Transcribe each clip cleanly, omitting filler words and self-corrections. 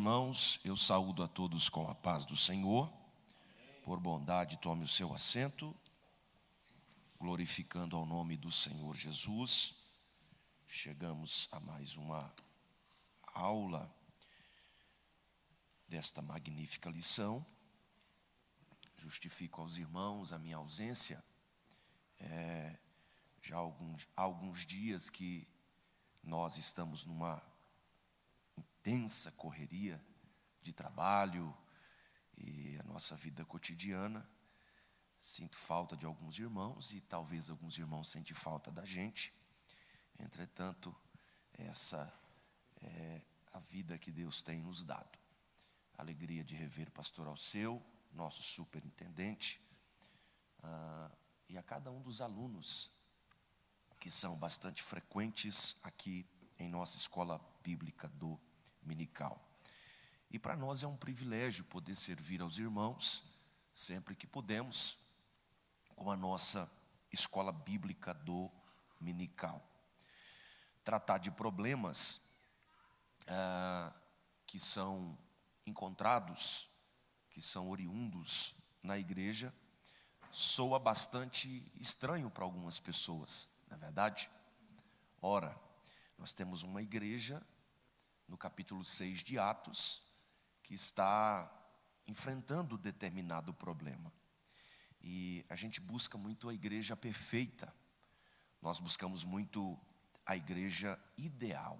irmãos, eu saúdo a todos com a paz do Senhor. Por bondade, tome o seu assento, glorificando ao nome do Senhor Jesus. Chegamos a mais uma aula desta magnífica lição. Justifico aos irmãos a minha ausência. Já há alguns dias que nós estamos numa intensa correria de trabalho e a nossa vida cotidiana. Sinto falta de alguns irmãos e talvez alguns irmãos sentem falta da gente. Entretanto, essa é a vida que Deus tem nos dado. A alegria de rever o pastor Alceu, nosso superintendente, e a cada um dos alunos que são bastante frequentes aqui em nossa escola bíblica dominical. E para nós é um privilégio poder servir aos irmãos sempre que podemos com a nossa escola bíblica dominical. Tratar de problemas que são encontrados, que são oriundos na igreja, soa bastante estranho para algumas pessoas, não é verdade? Ora, nós temos uma igreja no capítulo 6 de Atos que está enfrentando determinado problema. E a gente busca muito a igreja perfeita. Nós buscamos muito a igreja ideal.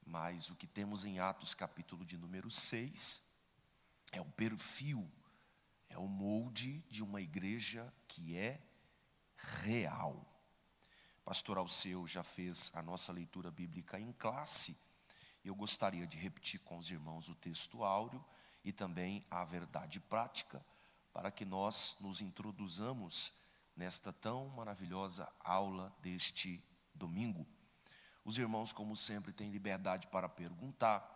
Mas o que temos em Atos capítulo de número 6 é o perfil, é o molde de uma igreja que é real. Pastor Alceu já fez a nossa leitura bíblica em classe. Eu gostaria de repetir com os irmãos o texto áureo e também a verdade prática, para que nós nos introduzamos nesta tão maravilhosa aula deste domingo. Os irmãos, como sempre, têm liberdade para perguntar,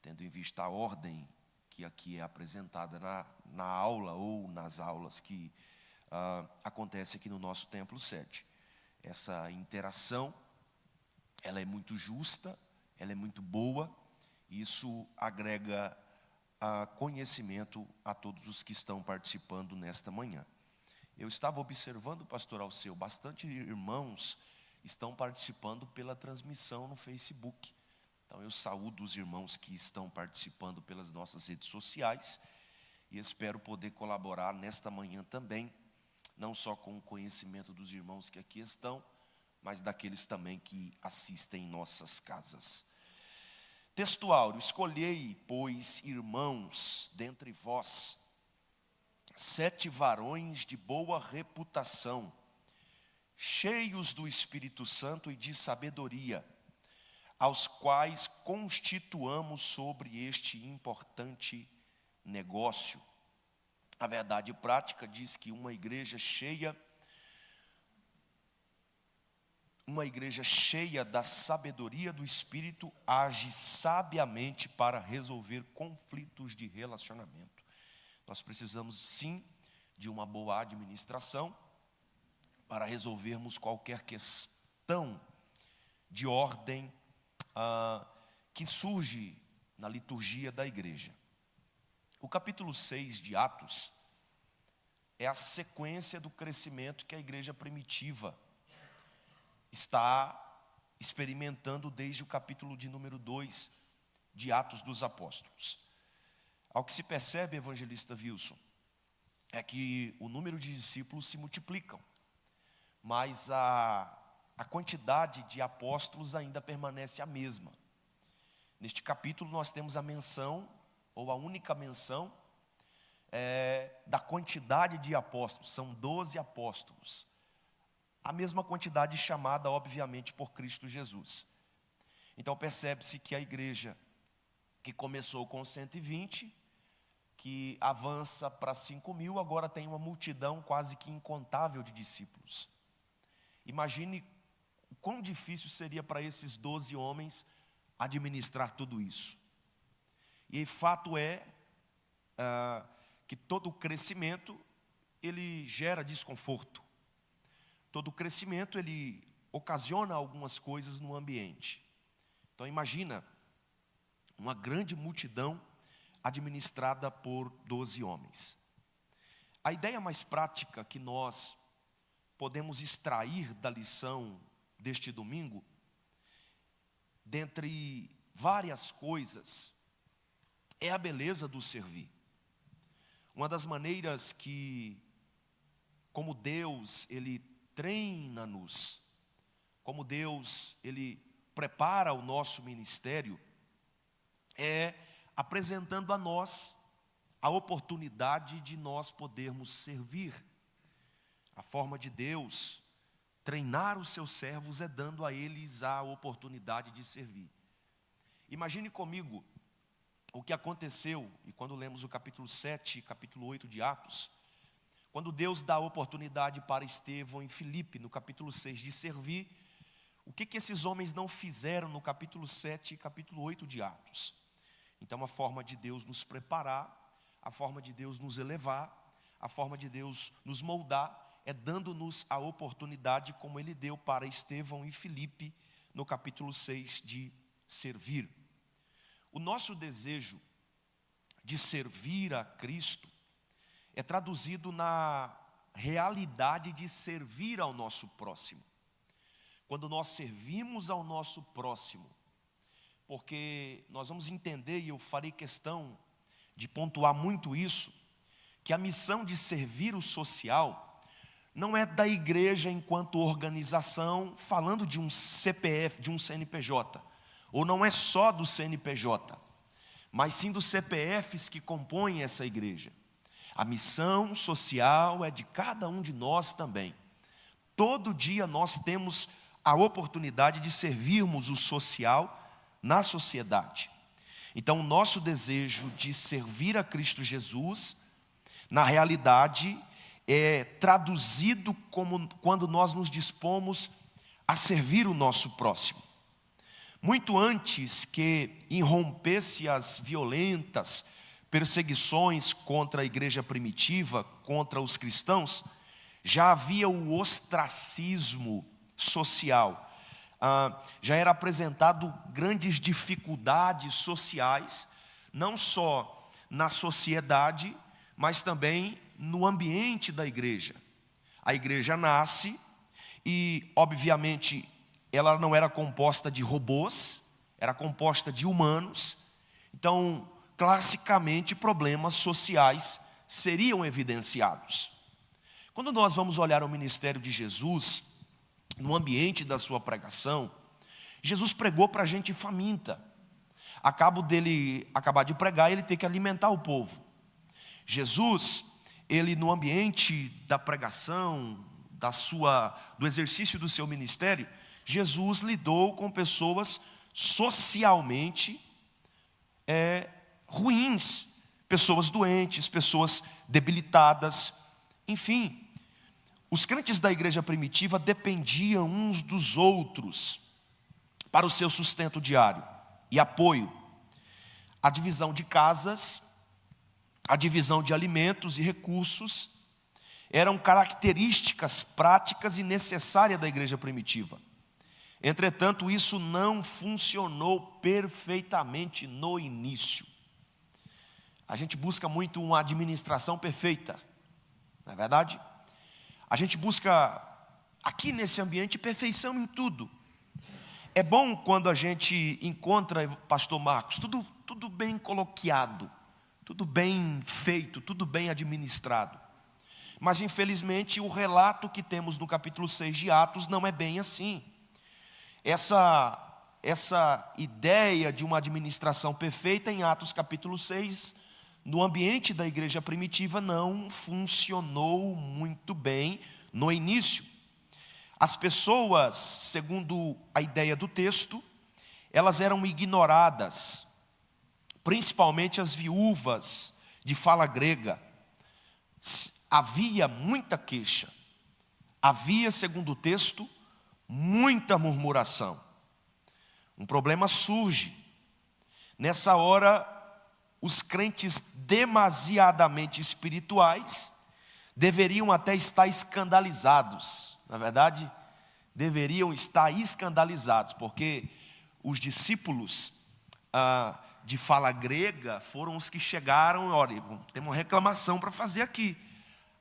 tendo em vista a ordem que aqui é apresentada na aula ou nas aulas que acontece aqui no nosso Templo 7. Essa interação, ela é muito justa, ela é muito boa, isso agrega conhecimento a todos os que estão participando nesta manhã. Eu estava observando, pastor Alceu, bastante irmãos estão participando pela transmissão no Facebook. Então eu saúdo os irmãos que estão participando pelas nossas redes sociais e espero poder colaborar nesta manhã também, não só com o conhecimento dos irmãos que aqui estão, mas daqueles também que assistem em nossas casas. Texto áureo: escolhei, pois, irmãos, dentre vós, 7 varões de boa reputação, cheios do Espírito Santo e de sabedoria, aos quais constituamos sobre este importante negócio. A verdade prática diz que uma igreja cheia da sabedoria do Espírito age sabiamente para resolver conflitos de relacionamento. Nós precisamos sim de uma boa administração para resolvermos qualquer questão de ordem que surge na liturgia da igreja. O capítulo 6 de Atos é a sequência do crescimento que a igreja primitiva está experimentando desde o capítulo de número 2 de Atos dos Apóstolos. Ao que se percebe, evangelista Wilson, é que o número de discípulos se multiplicam, mas a quantidade de apóstolos ainda permanece a mesma. Neste capítulo nós temos a menção, ou a única menção, da quantidade de apóstolos, são 12 apóstolos. A mesma quantidade chamada, obviamente, por Cristo Jesus. Então percebe-se que a igreja que começou com 120, que avança para 5.000, agora tem uma multidão quase que incontável de discípulos. Imagine o quão difícil seria para esses 12 homens administrar tudo isso. E fato é que todo crescimento, ele gera desconforto. Todo crescimento, ele ocasiona algumas coisas no ambiente. Então imagina uma grande multidão administrada por 12 homens. A ideia mais prática que nós podemos extrair da lição deste domingo, dentre várias coisas, é a beleza do servir. Uma das maneiras que, como Deus, Ele treina-nos, como Deus, Ele prepara o nosso ministério, é apresentando a nós a oportunidade de nós podermos servir. A forma de Deus treinar os seus servos é dando a eles a oportunidade de servir. Imagine comigo o que aconteceu, e quando lemos o capítulo 7 e capítulo 8 de Atos, quando Deus dá a oportunidade para Estevão e Filipe, no capítulo 6, de servir, o que esses homens não fizeram no capítulo 7 e capítulo 8 de Atos? Então, a forma de Deus nos preparar, a forma de Deus nos elevar, a forma de Deus nos moldar, é dando-nos a oportunidade, como Ele deu para Estevão e Filipe, no capítulo 6, de servir. O nosso desejo de servir a Cristo é traduzido na realidade de servir ao nosso próximo. Quando nós servimos ao nosso próximo, porque nós vamos entender, e eu farei questão de pontuar muito isso, que a missão de servir o social não é da igreja enquanto organização, falando de um CPF, de um CNPJ, ou não é só do CNPJ, mas sim dos CPFs que compõem essa igreja. A missão social é de cada um de nós também. Todo dia nós temos a oportunidade de servirmos o social na sociedade. Então, o nosso desejo de servir a Cristo Jesus, na realidade, é traduzido como quando nós nos dispomos a servir o nosso próximo. Muito antes que irrompesse as violentas perseguições contra a igreja primitiva, contra os cristãos, já havia o ostracismo social. Já era apresentado grandes dificuldades sociais, não só na sociedade, mas também no ambiente da igreja. A igreja nasce e, obviamente, ela não era composta de robôs, era composta de humanos. Então, classicamente, problemas sociais seriam evidenciados. Quando nós vamos olhar o ministério de Jesus, no ambiente da sua pregação, Jesus pregou para gente faminta. Acabo dele acabar de pregar, ele tem que alimentar o povo. Jesus, ele no ambiente da pregação, do exercício do seu ministério, Jesus lidou com pessoas socialmente ruins, pessoas doentes, pessoas debilitadas, enfim. Os crentes da igreja primitiva dependiam uns dos outros para o seu sustento diário e apoio. A divisão de casas, a divisão de alimentos e recursos eram características práticas e necessárias da igreja primitiva. Entretanto, isso não funcionou perfeitamente no início. A gente busca muito uma administração perfeita, não é verdade? A gente busca, aqui nesse ambiente, perfeição em tudo. É bom quando a gente encontra, pastor Marcos, tudo bem coloquiado, tudo bem feito, tudo bem administrado. Mas, infelizmente, o relato que temos no capítulo 6 de Atos não é bem assim. Essa ideia de uma administração perfeita em Atos capítulo 6, no ambiente da igreja primitiva, não funcionou muito bem no início. As pessoas, segundo a ideia do texto, elas eram ignoradas, principalmente as viúvas de fala grega. Havia muita queixa, havia, segundo o texto, muita murmuração. Um problema surge. Nessa hora, os crentes demasiadamente espirituais deveriam até estar escandalizados. Na verdade, deveriam estar escandalizados, porque os discípulos de fala grega foram os que chegaram, olha, tem uma reclamação para fazer aqui.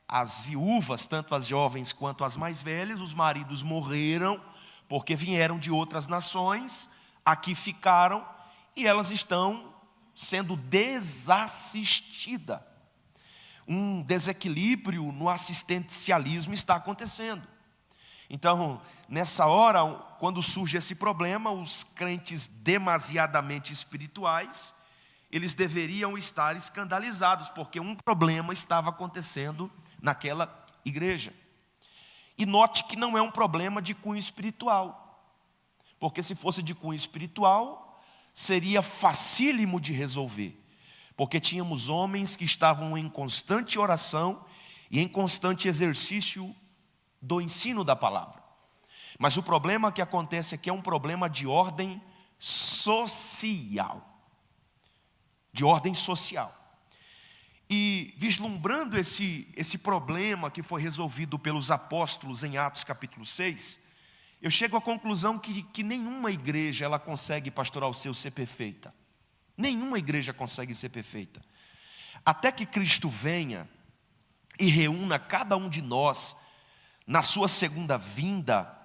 As viúvas, tanto as jovens quanto as mais velhas, os maridos morreram porque vieram de outras nações, aqui ficaram e elas estão sendo desassistidas. Um desequilíbrio no assistencialismo está acontecendo. Então, nessa hora, quando surge esse problema, os crentes demasiadamente espirituais, eles deveriam estar escandalizados, porque um problema estava acontecendo naquela igreja. E note que não é um problema de cunho espiritual, porque se fosse de cunho espiritual, seria facílimo de resolver, porque tínhamos homens que estavam em constante oração e em constante exercício do ensino da palavra. Mas o problema que acontece aqui é um problema de ordem social. De ordem social. E vislumbrando esse problema que foi resolvido pelos apóstolos em Atos capítulo 6, eu chego à conclusão que nenhuma igreja ela consegue, pastoral seu, ser perfeita. Nenhuma igreja consegue ser perfeita. Até que Cristo venha e reúna cada um de nós na sua segunda vinda,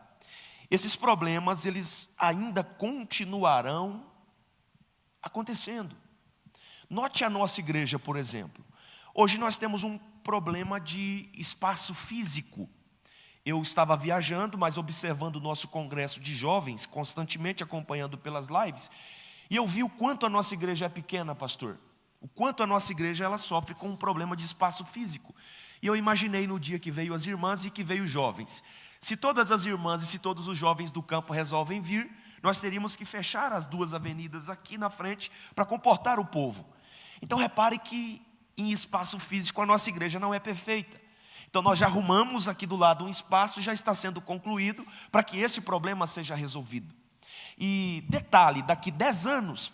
esses problemas eles ainda continuarão acontecendo. Note a nossa igreja, por exemplo. Hoje nós temos um problema de espaço físico. Eu estava viajando, mas observando o nosso congresso de jovens, constantemente acompanhando pelas lives, e eu vi o quanto a nossa igreja é pequena, pastor. O quanto a nossa igreja ela sofre com um problema de espaço físico. E eu imaginei no dia que veio as irmãs e que veio os jovens. Se todas as irmãs e se todos os jovens do campo resolvem vir, nós teríamos que fechar as duas avenidas aqui na frente para comportar o povo. Então repare que em espaço físico a nossa igreja não é perfeita. Então nós já arrumamos aqui do lado um espaço, já está sendo concluído para que esse problema seja resolvido. E detalhe, daqui 10 anos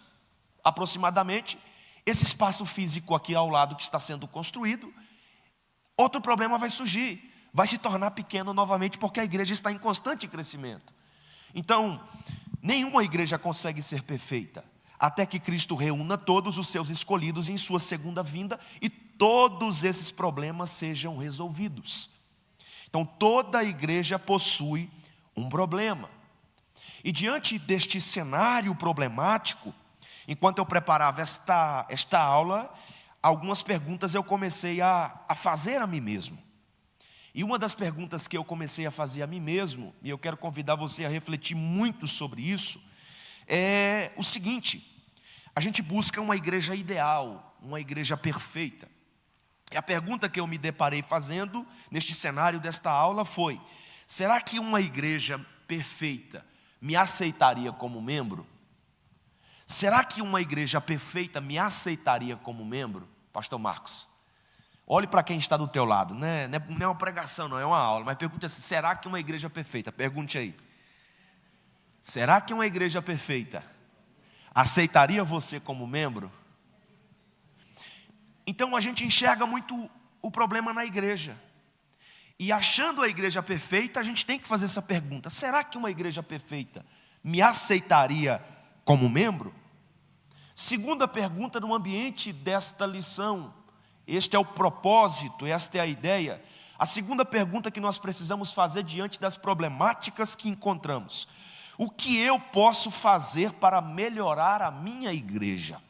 aproximadamente, esse espaço físico aqui ao lado que está sendo construído, outro problema vai surgir, vai se tornar pequeno novamente, porque a igreja está em constante crescimento. Então, nenhuma igreja consegue ser perfeita, até que Cristo reúna todos os seus escolhidos em sua segunda vinda, e todos esses problemas sejam resolvidos. Então, toda a igreja possui um problema. E diante deste cenário problemático, enquanto eu preparava esta aula, algumas perguntas eu comecei a fazer a mim mesmo. E uma das perguntas que eu comecei a fazer a mim mesmo, e eu quero convidar você a refletir muito sobre isso, é o seguinte: a gente busca uma igreja ideal, uma igreja perfeita. E a pergunta que eu me deparei fazendo neste cenário desta aula foi: será que uma igreja perfeita me aceitaria como membro? Será que uma igreja perfeita me aceitaria como membro? Pastor Marcos, olhe para quem está do teu lado, não é uma pregação, não é uma aula, mas pergunte assim: será que uma igreja perfeita, pergunte aí, será que uma igreja perfeita aceitaria você como membro? Então a gente enxerga muito o problema na igreja, e achando a igreja perfeita, a gente tem que fazer essa pergunta: será que uma igreja perfeita me aceitaria como membro? Segunda pergunta no ambiente desta lição, este é o propósito, esta é a ideia. A segunda pergunta que nós precisamos fazer diante das problemáticas que encontramos: o que eu posso fazer para melhorar a minha igreja?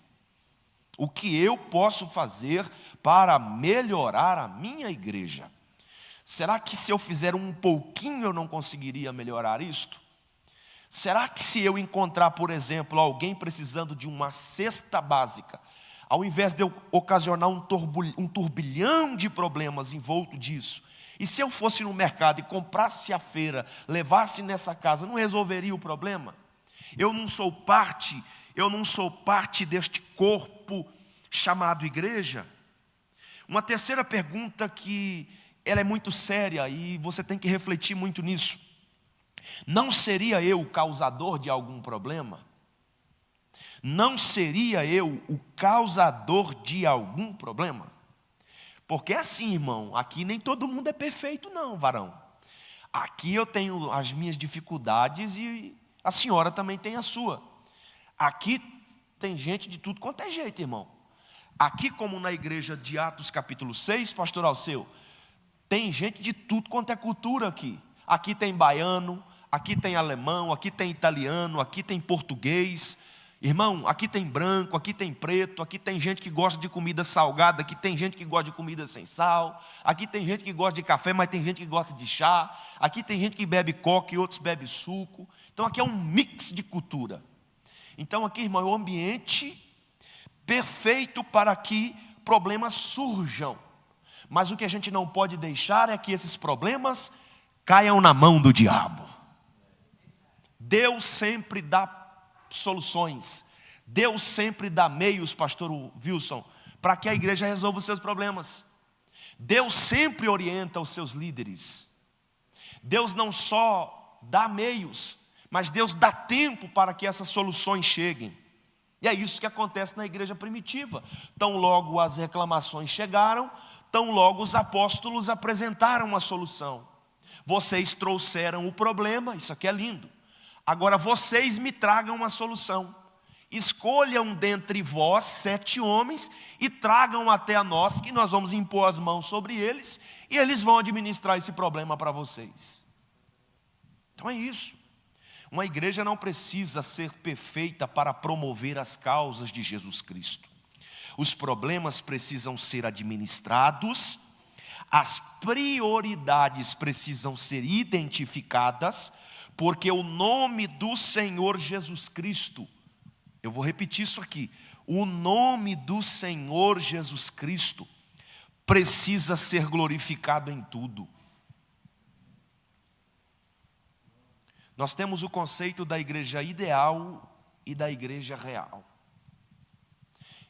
O que eu posso fazer para melhorar a minha igreja? Será que se eu fizer um pouquinho eu não conseguiria melhorar isto? Será que se eu encontrar, por exemplo, alguém precisando de uma cesta básica, ao invés de eu ocasionar um turbilhão de problemas envolto disso, e se eu fosse no mercado e comprasse à feira, levasse nessa casa, não resolveria o problema? Eu não sou parte deste corpo chamado igreja? Uma terceira pergunta que ela é muito séria e você tem que refletir muito nisso: não seria eu o causador de algum problema? Não seria eu o causador de algum problema? Porque assim, irmão, aqui nem todo mundo é perfeito não, varão. Aqui eu tenho as minhas dificuldades e a senhora também tem a sua. Aqui tem gente de tudo quanto é jeito, irmão. Aqui, como na igreja de Atos capítulo 6, pastor Alceu, tem gente de tudo quanto é cultura aqui. Aqui tem baiano, aqui tem alemão, aqui tem italiano, aqui tem português. Irmão, aqui tem branco, aqui tem preto, aqui tem gente que gosta de comida salgada, aqui tem gente que gosta de comida sem sal, aqui tem gente que gosta de café, mas tem gente que gosta de chá, aqui tem gente que bebe coca e outros bebem suco. Então aqui é um mix de cultura. Então aqui, irmão, é o ambiente perfeito para que problemas surjam. Mas o que a gente não pode deixar é que esses problemas caiam na mão do diabo. Deus sempre dá soluções. Deus sempre dá meios, pastor Wilson, para que a igreja resolva os seus problemas. Deus sempre orienta os seus líderes. Deus não só dá meios, mas Deus dá tempo para que essas soluções cheguem. E é isso que acontece na igreja primitiva. Tão logo as reclamações chegaram, tão logo os apóstolos apresentaram a solução. Vocês trouxeram o problema, isso aqui é lindo. Agora vocês me tragam uma solução. Escolham dentre vós 7 homens e tragam até a nós, que nós vamos impor as mãos sobre eles, e eles vão administrar esse problema para vocês. Então é isso. Uma igreja não precisa ser perfeita para promover as causas de Jesus Cristo. Os problemas precisam ser administrados, as prioridades precisam ser identificadas, porque o nome do Senhor Jesus Cristo, eu vou repetir isso aqui, o nome do Senhor Jesus Cristo precisa ser glorificado em tudo. Nós temos o conceito da igreja ideal e da igreja real.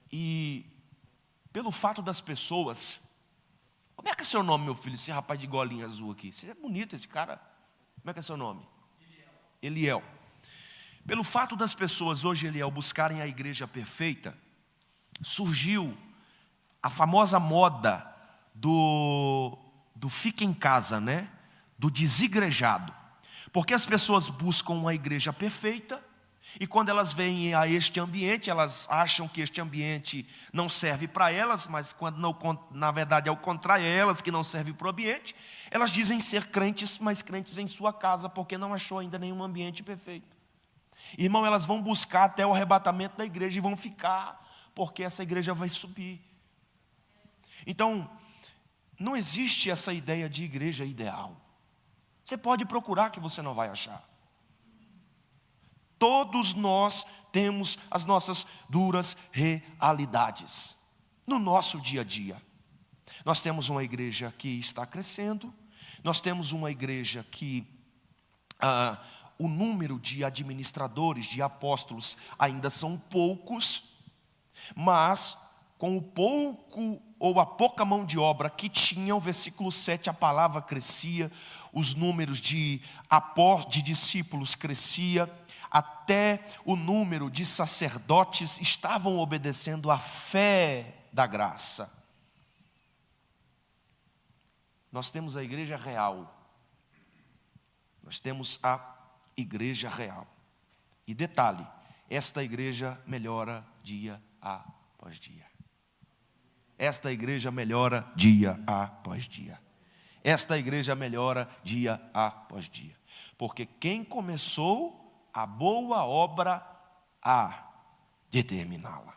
E pelo fato das pessoas, como é que é seu nome, meu filho, esse rapaz de golinha azul aqui? Você é bonito, esse cara. Como é que é seu nome? Eliel. Pelo fato das pessoas hoje, Eliel, buscarem a igreja perfeita, surgiu a famosa moda do fica em casa, né? Do desigrejado. Porque as pessoas buscam uma igreja perfeita, e quando elas vêm a este ambiente, elas acham que este ambiente não serve para elas, mas quando não, na verdade é o contrário, é elas que não servem para o ambiente. Elas dizem ser crentes, mas crentes em sua casa, porque não achou ainda nenhum ambiente perfeito. Irmão, elas vão buscar até o arrebatamento da igreja e vão ficar, porque essa igreja vai subir. Então, não existe essa ideia de igreja ideal. Você pode procurar que você não vai achar. Todos nós temos as nossas duras realidades no nosso dia a dia. Nós temos uma igreja que está crescendo, nós temos uma igreja que o número de administradores, de apóstolos ainda são poucos, mas com o pouco ou a pouca mão de obra que tinham, versículo 7, a palavra crescia, os números de discípulos crescia, até o número de sacerdotes estavam obedecendo à fé da graça. Nós temos a igreja real. Nós temos a igreja real. E detalhe, esta igreja melhora dia após dia. Esta igreja melhora dia após dia. Esta igreja melhora dia após dia. Porque quem começou a boa obra há de terminá-la.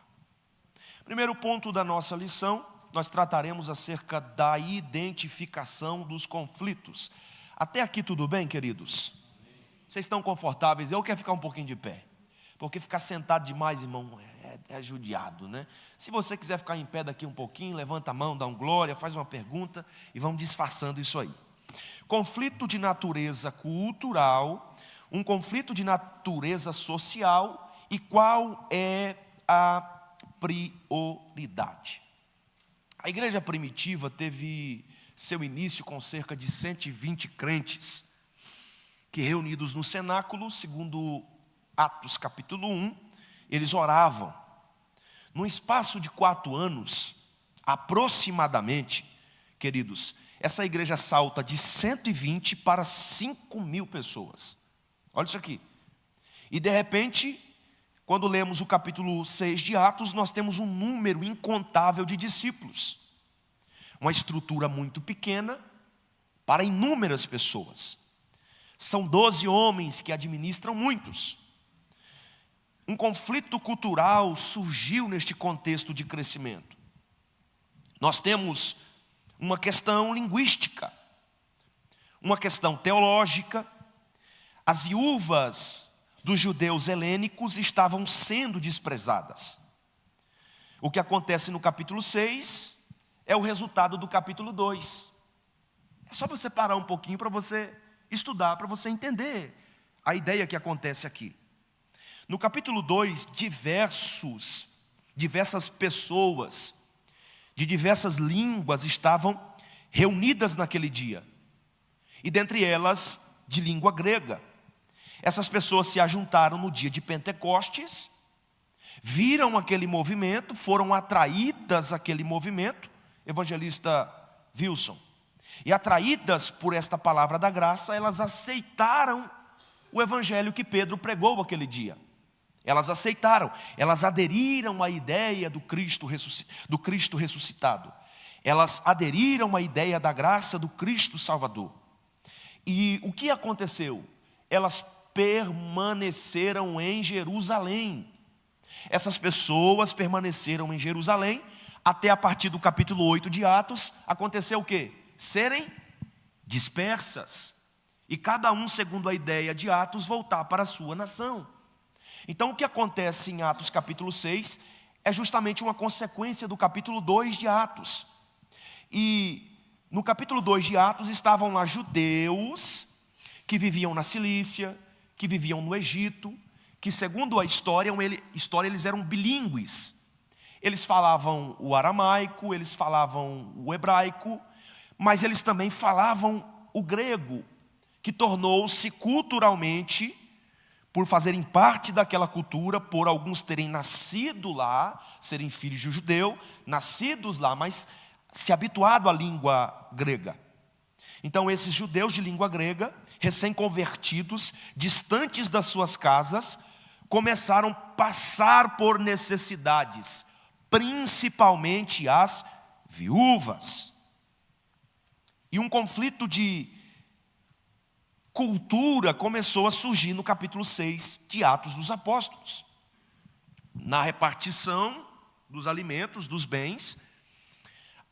Primeiro ponto da nossa lição, nós trataremos acerca da identificação dos conflitos. Até aqui tudo bem, queridos? Vocês estão confortáveis? Eu quero ficar um pouquinho de pé. Porque ficar sentado demais, irmão, é judiado, né? Se você quiser ficar em pé daqui um pouquinho, levanta a mão, dá um glória, faz uma pergunta e vamos disfarçando isso aí. Conflito de natureza cultural, um conflito de natureza social, e qual é a prioridade? A igreja primitiva teve seu início com cerca de 120 crentes, que reunidos no cenáculo, segundo Atos capítulo 1, eles oravam. Num espaço de 4 anos, aproximadamente, queridos, essa igreja salta de 120 para 5.000 pessoas. Olha isso aqui. E de repente, quando lemos o capítulo 6 de Atos, nós temos um número incontável de discípulos. Uma estrutura muito pequena para inúmeras pessoas. São 12 homens que administram muitos. Um conflito cultural surgiu neste contexto de crescimento. Nós temos uma questão linguística, uma questão teológica. As viúvas dos judeus helênicos estavam sendo desprezadas. O que acontece no capítulo 6 é o resultado do capítulo 2. É só você parar um pouquinho para você estudar, para você entender a ideia que acontece aqui. No capítulo 2, diversas pessoas de diversas línguas estavam reunidas naquele dia. E dentre elas, de língua grega. Essas pessoas se ajuntaram no dia de Pentecostes, viram aquele movimento, foram atraídas àquele movimento, evangelista Wilson. E atraídas por esta palavra da graça, elas aceitaram o evangelho que Pedro pregou aquele dia. Elas aceitaram, elas aderiram à ideia do Cristo ressuscitado. Elas aderiram à ideia da graça do Cristo Salvador. E o que aconteceu? Elas permaneceram em Jerusalém. Essas pessoas permaneceram em Jerusalém, até a partir do capítulo 8 de Atos, aconteceu o quê? Serem dispersas. E cada um, segundo a ideia de Atos, voltar para a sua nação. Então o que acontece em Atos capítulo 6 é justamente uma consequência do capítulo 2 de Atos. E no capítulo 2 de Atos estavam lá judeus que viviam na Cilícia, que viviam no Egito, que segundo a história eles eram bilíngues. Eles falavam o aramaico, eles falavam o hebraico, mas eles também falavam o grego, que tornou-se culturalmente, por fazerem parte daquela cultura, por alguns terem nascido lá, serem filhos de judeu, nascidos lá, mas se habituado à língua grega. Então esses judeus de língua grega, recém-convertidos, distantes das suas casas, começaram a passar por necessidades, principalmente as viúvas. E um conflito de cultura começou a surgir no capítulo 6 de Atos dos Apóstolos. Na repartição dos alimentos, dos bens,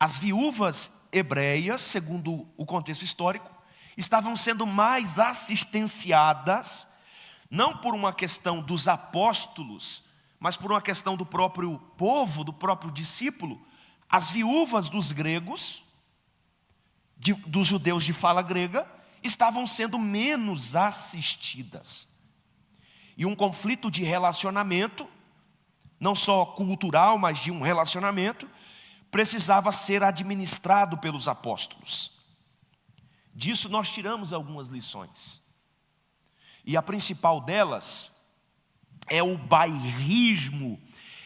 as viúvas hebreias, segundo o contexto histórico, estavam sendo mais assistenciadas, não por uma questão dos apóstolos, mas por uma questão do próprio povo, do próprio discípulo. As viúvas dos gregos, dos judeus de fala grega, estavam sendo menos assistidas. E um conflito de relacionamento, não só cultural, mas de um relacionamento, precisava ser administrado pelos apóstolos. Disso nós tiramos algumas lições. E a principal delas é o bairrismo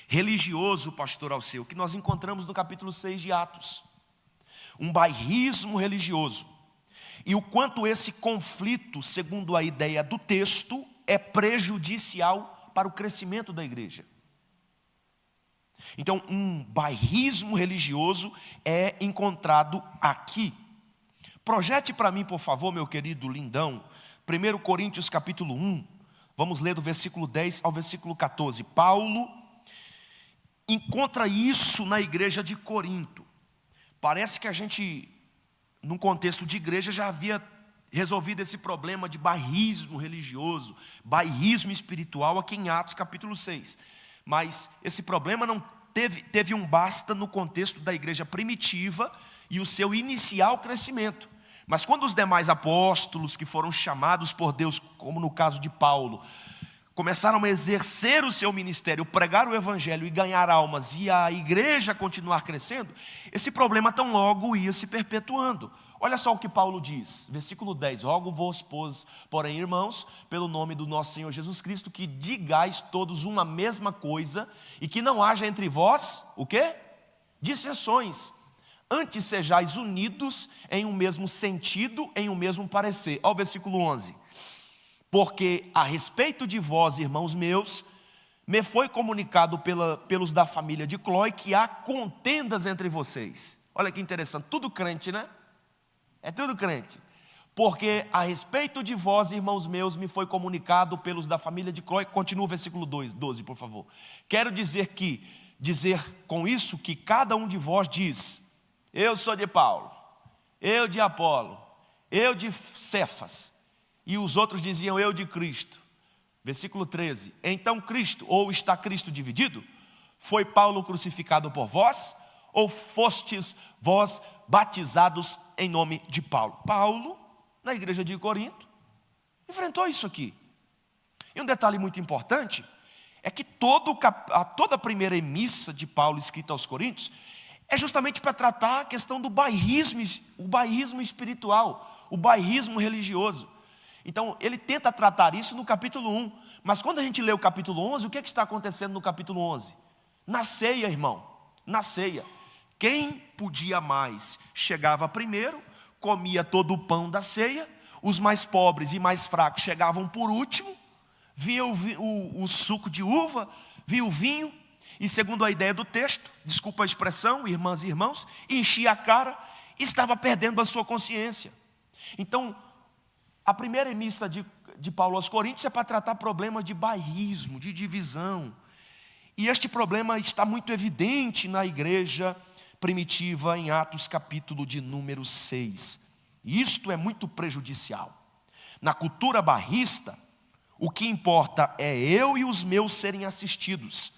religioso, pastor Alceu, que nós encontramos no capítulo 6 de Atos. Um bairrismo religioso. E o quanto esse conflito, segundo a ideia do texto, é prejudicial para o crescimento da igreja. Então, um bairrismo religioso é encontrado aqui. Projete para mim, por favor, meu querido lindão, 1 Coríntios capítulo 1, vamos ler do versículo 10 ao versículo 14. Paulo encontra isso na igreja de Corinto. Parece que a gente, num contexto de igreja, já havia resolvido esse problema de bairrismo religioso, bairrismo espiritual aqui em Atos capítulo 6. Mas esse problema não teve um basta no contexto da igreja primitiva e o seu inicial crescimento. Mas quando os demais apóstolos que foram chamados por Deus, como no caso de Paulo, começaram a exercer o seu ministério, pregar o evangelho e ganhar almas, e a igreja continuar crescendo, esse problema tão logo ia se perpetuando. Olha só o que Paulo diz, versículo 10. Rogo-vos, pois, porém, irmãos, pelo nome do nosso Senhor Jesus Cristo, que digais todos uma mesma coisa, e que não haja entre vós, o quê? Dissensões. Antes sejais unidos em um mesmo sentido, em um mesmo parecer. Olha o versículo 11. Porque a respeito de vós, irmãos meus, me foi comunicado pelos da família de Cloé que há contendas entre vocês. Olha que interessante, tudo crente, né? É tudo crente. Porque a respeito de vós, irmãos meus, me foi comunicado pelos da família de Cloé. Continua o versículo 12, por favor. Quero dizer com isso que cada um de vós diz: eu sou de Paulo, eu de Apolo, eu de Cefas, e os outros diziam: eu de Cristo. Versículo 13: então Cristo, ou está Cristo dividido? Foi Paulo crucificado por vós? Ou fostes vós batizados em nome de Paulo? Paulo, na igreja de Corinto, enfrentou isso aqui. E um detalhe muito importante é que toda a primeira emissa de Paulo escrita aos Coríntios é justamente para tratar a questão do bairrismo, o bairrismo espiritual, o bairrismo religioso. Então, ele tenta tratar isso no capítulo 1. Mas quando a gente lê o capítulo 11, o que está acontecendo no capítulo 11? Na ceia, irmão, na ceia. Quem podia mais chegava primeiro, comia todo o pão da ceia. Os mais pobres e mais fracos chegavam por último, via o suco de uva, via o vinho. E segundo a ideia do texto, desculpa a expressão, irmãs e irmãos, enchia a cara e estava perdendo a sua consciência. Então, a primeira emissa de Paulo aos Coríntios é para tratar problema de bairrismo, de divisão. E este problema está muito evidente na igreja primitiva, em Atos capítulo de número 6. E isto é muito prejudicial. Na cultura bairrista, o que importa é eu e os meus serem assistidos.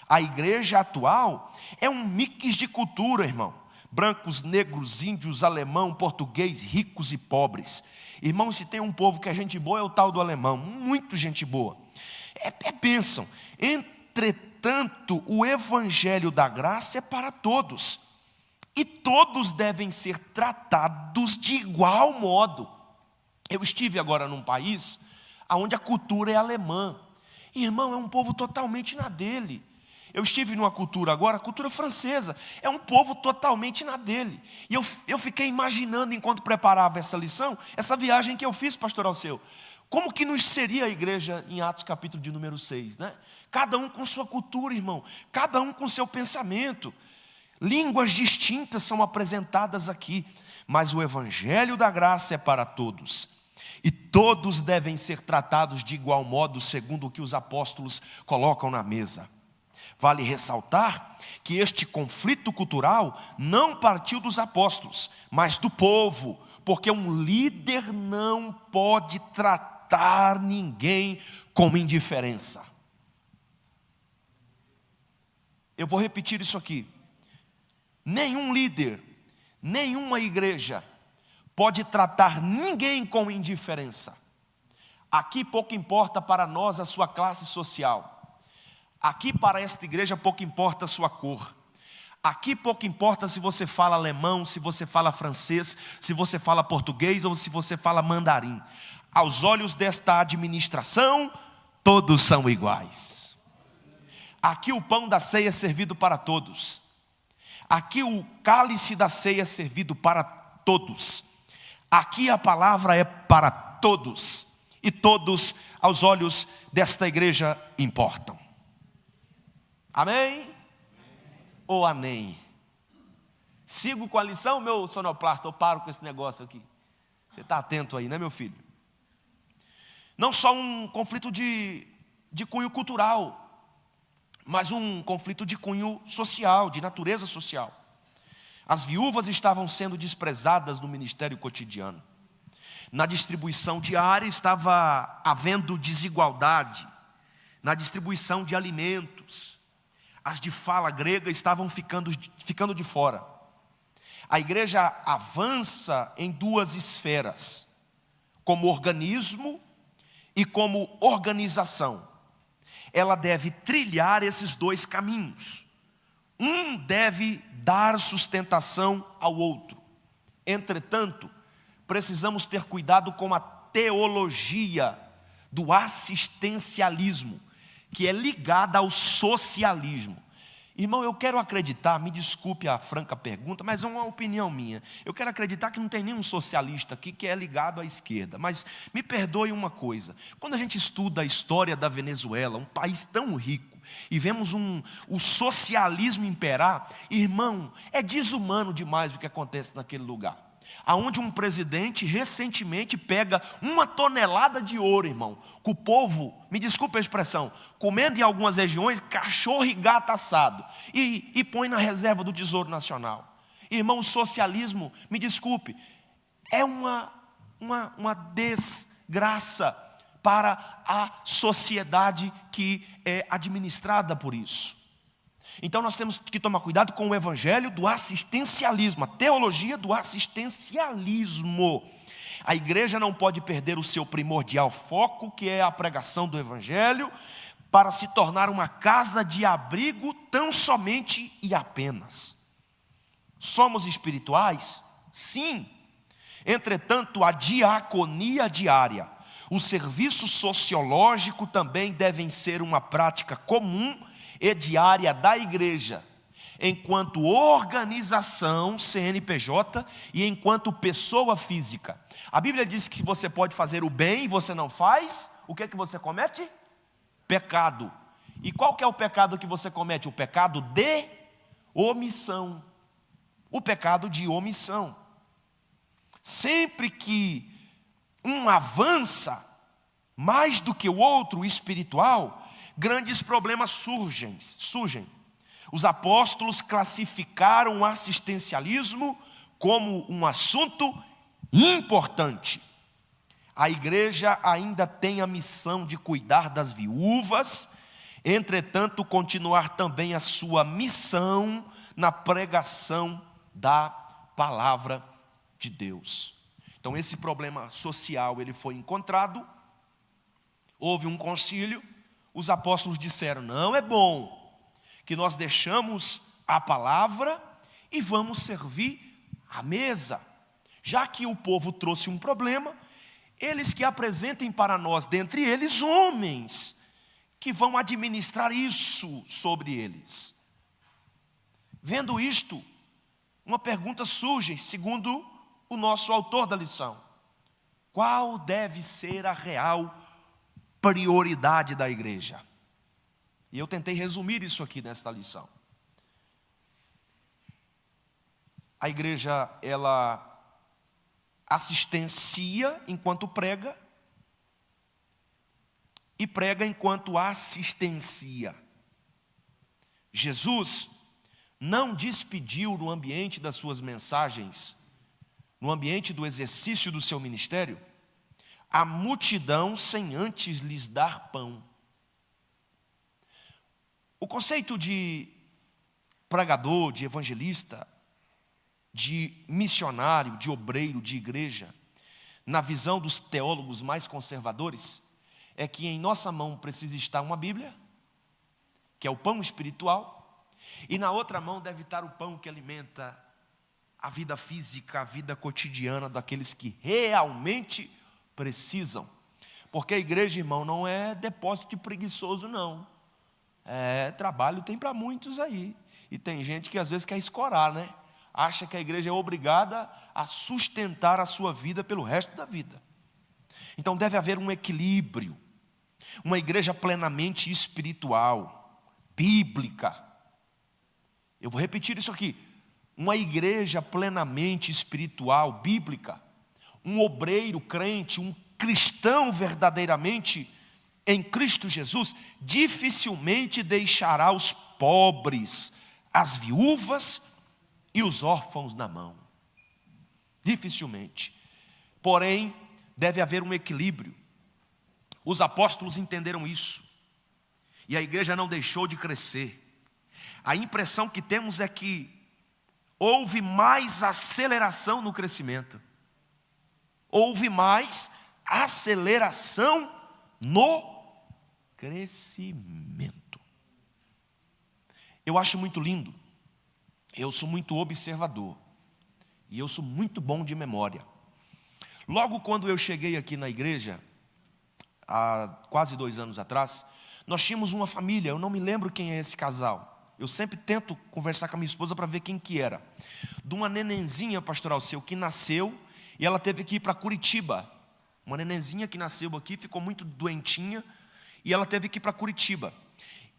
A igreja atual é um mix de cultura, irmão. Brancos, negros, índios, alemão, português, ricos e pobres. Irmão, se tem um povo que é gente boa, é o tal do alemão. Muito gente boa. É bênção. Entretanto, o evangelho da graça é para todos. E todos devem ser tratados de igual modo. Eu estive agora num país onde a cultura é alemã. Irmão, é um povo totalmente na dele. Eu estive numa cultura agora, a cultura francesa, é um povo totalmente na dele. E eu fiquei imaginando, enquanto preparava essa lição, essa viagem que eu fiz, pastor Alceu, como que nos seria a igreja em Atos capítulo de número 6, né? Cada um com sua cultura, irmão, cada um com seu pensamento. Línguas distintas são apresentadas aqui, mas o evangelho da graça é para todos. E todos devem ser tratados de igual modo, segundo o que os apóstolos colocam na mesa. Vale ressaltar que este conflito cultural não partiu dos apóstolos, mas do povo, porque um líder não pode tratar ninguém com indiferença. Eu vou repetir isso aqui. Nenhum líder, nenhuma igreja pode tratar ninguém com indiferença. Aqui pouco importa para nós a sua classe social. Aqui para esta igreja pouco importa a sua cor. Aqui pouco importa se você fala alemão, se você fala francês, se você fala português ou se você fala mandarim. Aos olhos desta administração, todos são iguais. Aqui o pão da ceia é servido para todos. Aqui o cálice da ceia é servido para todos. Aqui a palavra é para todos. E todos, aos olhos desta igreja, importam. Amém? Ou amém? Sigo com a lição, meu sonoplasta, eu paro com esse negócio aqui. Você está atento aí, né, meu filho? Não só um conflito de cunho cultural, mas um conflito de cunho social, de natureza social. As viúvas estavam sendo desprezadas no ministério cotidiano. Na distribuição diária estava havendo desigualdade. Na distribuição de alimentos. As de fala grega estavam ficando de fora. A igreja avança em duas esferas, como organismo e como organização. Ela deve trilhar esses dois caminhos. Um deve dar sustentação ao outro. Entretanto, precisamos ter cuidado com a teologia do assistencialismo, que é ligada ao socialismo. Irmão, eu quero acreditar, me desculpe a franca pergunta, mas é uma opinião minha. Eu quero acreditar que não tem nenhum socialista aqui que é ligado à esquerda. Mas me perdoe uma coisa. Quando a gente estuda a história da Venezuela, um país tão rico, e vemos o socialismo imperar, irmão, é desumano demais o que acontece naquele lugar. Aonde um presidente recentemente pega 1 tonelada de ouro, irmão, que o povo, me desculpe a expressão, comendo em algumas regiões cachorro e gato assado, e põe na reserva do Tesouro Nacional. Irmão, o socialismo, me desculpe, é uma desgraça para a sociedade que é administrada por isso. Então nós temos que tomar cuidado com o evangelho do assistencialismo, a teologia do assistencialismo. A igreja não pode perder o seu primordial foco, que é a pregação do evangelho, para se tornar uma casa de abrigo tão somente e apenas. Somos espirituais? Sim. Entretanto, a diaconia diária, o serviço sociológico também devem ser uma prática comum e diária da igreja, enquanto organização CNPJ e enquanto pessoa física. A Bíblia diz que se você pode fazer o bem e você não faz, o que é que você comete? Pecado. E qual que é o pecado que você comete? O pecado de omissão. O pecado de omissão. Sempre que um avança mais do que o outro, espiritual, grandes problemas surgem. Os apóstolos classificaram o assistencialismo como um assunto importante. A igreja ainda tem a missão de cuidar das viúvas, entretanto, continuar também a sua missão na pregação da palavra de Deus. Então esse problema social, ele foi encontrado, houve um concílio, os apóstolos disseram, não é bom que nós deixamos a palavra e vamos servir a mesa. Já que o povo trouxe um problema, eles que apresentem para nós, dentre eles, homens, que vão administrar isso sobre eles. Vendo isto, uma pergunta surge, segundo o nosso autor da lição. Qual deve ser a real prioridade da igreja? E eu tentei resumir isso aqui nesta lição. A igreja, ela assistencia enquanto prega e prega enquanto assistencia. Jesus não despediu no ambiente das suas mensagens, no ambiente do exercício do seu ministério, a multidão sem antes lhes dar pão. O conceito de pregador, de evangelista, de missionário, de obreiro, de igreja, na visão dos teólogos mais conservadores, é que em nossa mão precisa estar uma Bíblia, que é o pão espiritual, e na outra mão deve estar o pão que alimenta a vida física, a vida cotidiana daqueles que realmente precisam. Porque a igreja, irmão, não é depósito de preguiçoso, não. Trabalho tem para muitos aí. E tem gente que às vezes quer escorar, né? Acha que a igreja é obrigada a sustentar a sua vida pelo resto da vida. Então deve haver um equilíbrio. Uma igreja plenamente espiritual, bíblica. Eu vou repetir isso aqui. Uma igreja plenamente espiritual, bíblica. Um obreiro crente, um cristão verdadeiramente em Cristo Jesus, dificilmente deixará os pobres, as viúvas e os órfãos na mão. Dificilmente. Porém, deve haver um equilíbrio. Os apóstolos entenderam isso. E a igreja não deixou de crescer. A impressão que temos é que houve mais aceleração no crescimento. Houve mais aceleração no crescimento. Eu acho muito lindo. Eu sou muito observador. E eu sou muito bom de memória. Logo quando eu cheguei aqui na igreja, há quase 2 anos atrás, nós tínhamos uma família, eu não me lembro quem é esse casal. Eu sempre tento conversar com a minha esposa para ver quem que era. De uma nenenzinha, pastoral seu, que nasceu e ela teve que ir para Curitiba. Uma nenenzinha que nasceu aqui, ficou muito doentinha e ela teve que ir para Curitiba.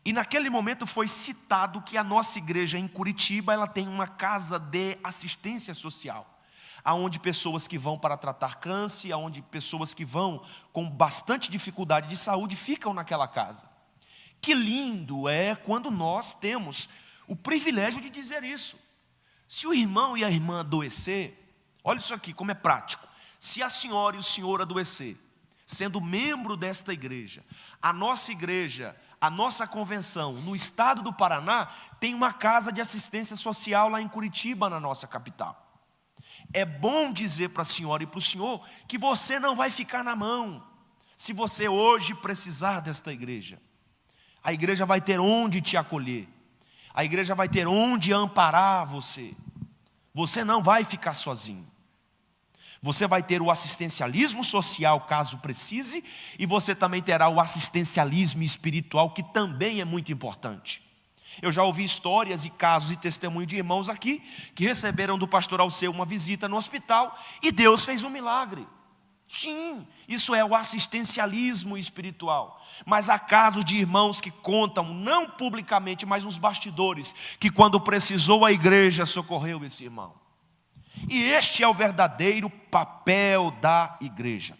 E naquele momento foi citado que a nossa igreja em Curitiba, ela tem uma casa de assistência social, aonde pessoas que vão para tratar câncer, aonde pessoas que vão com bastante dificuldade de saúde ficam naquela casa. Que lindo é quando nós temos o privilégio de dizer isso. Se o irmão e a irmã adoecer, olha isso aqui como é prático. Se a senhora e o senhor adoecer, sendo membro desta igreja, a nossa igreja, a nossa convenção no estado do Paraná tem uma casa de assistência social lá em Curitiba, na nossa capital. É bom dizer para a senhora e para o senhor que você não vai ficar na mão. Se você hoje precisar desta igreja, a igreja vai ter onde te acolher, a igreja vai ter onde amparar você. Você não vai ficar sozinho. Você vai ter o assistencialismo social, caso precise, e você também terá o assistencialismo espiritual, que também é muito importante. Eu já ouvi histórias e casos e testemunho de irmãos aqui, que receberam do pastor Alceu uma visita no hospital, e Deus fez um milagre. Sim, isso é o assistencialismo espiritual. Mas há casos de irmãos que contam, não publicamente, mas nos bastidores, que quando precisou a igreja socorreu esse irmão. E este é o verdadeiro papel da igreja.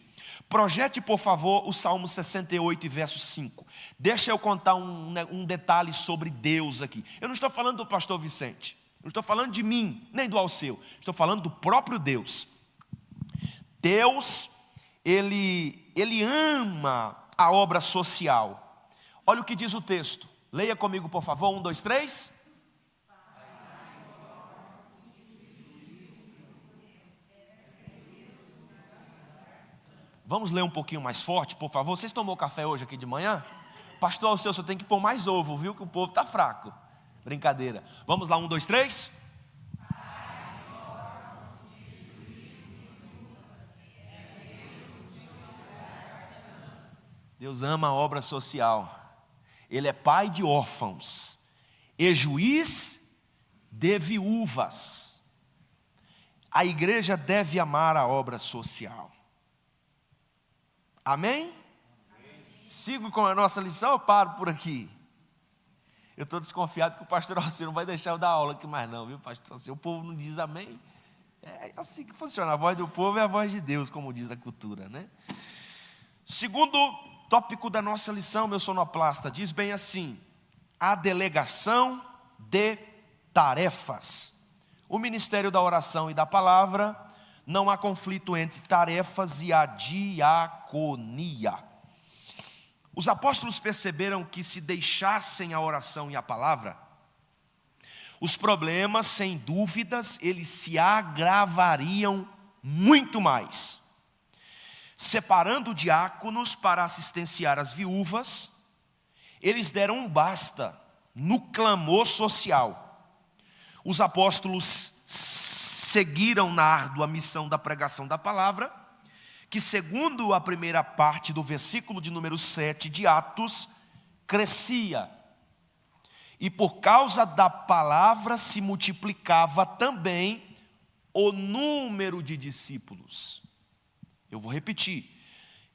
Projete, por favor, o Salmo 68, verso 5. Deixa eu contar um detalhe sobre Deus aqui. Eu não estou falando do pastor Vicente, não estou falando de mim, nem do Alceu. Estou falando do próprio Deus. Deus, Ele ama a obra social. Olha o que diz o texto. Leia comigo, por favor, 1, 2, 3. Vamos ler um pouquinho mais forte, por favor. Vocês tomou café hoje aqui de manhã? Pastor Alceu, você tem que pôr mais ovo, viu? Que o povo está fraco. Brincadeira. Vamos lá, 1, 2, 3. Deus ama a obra social. Ele é pai de órfãos e juiz de viúvas. A igreja deve amar a obra social. Amém? Amém? Sigo com a nossa lição ou paro por aqui? Eu estou desconfiado que o pastor Alceu não vai deixar eu dar aula aqui mais não, viu, pastor Alceu? O povo não diz amém. É assim que funciona, a voz do povo é a voz de Deus, como diz a cultura, né? Segundo tópico da nossa lição, meu sonoplasta, diz bem assim: a delegação de tarefas. O ministério da oração e da palavra, não há conflito entre tarefas e a diaconia. Os apóstolos perceberam que se deixassem a oração e a palavra, os problemas, sem dúvidas, eles se agravariam muito mais. Separando diáconos para assistenciar as viúvas, eles deram um basta no clamor social. Os apóstolos seguiram na árdua missão da pregação da palavra, que segundo a primeira parte do versículo de número 7 de Atos, crescia. E por causa da palavra se multiplicava também o número de discípulos. Eu vou repetir.